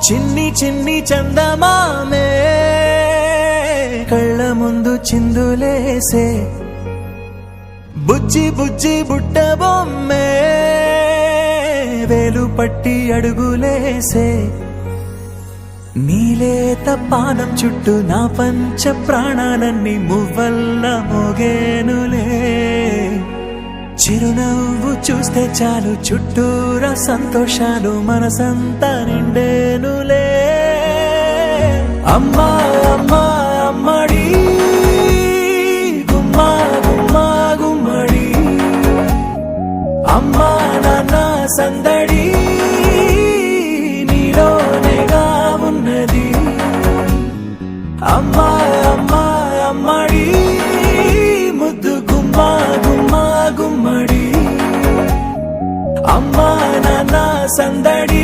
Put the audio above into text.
చిన్ని చిన్ని చందమామే కళ్ళ ముందు చిందులేసే బుజ్జి బుజ్జి బుట్ట బొమ్మే వేలు పట్టి అడుగులేసే నీలేత పానం చుట్టూ నా పంచ ప్రాణాలన్నీ మువ్వల్ల మోగేనులే చిరునవ్వు చూస్తే చాలు చుట్టూరా సంతోషాలు మనసంతా నిండేనులే అమ్మా అమ్మా అమ్మడి గుమ్మా గుమ్మా గుమ్మడి అమ్మా నాన్న సందడి నీలోనేగా ఉన్నది అమ్మా అమ్మా అమ్మడి ముద్దు గుమ్మా గుమ్మా గుమ్మడి అమ్మా నాన్న సందడి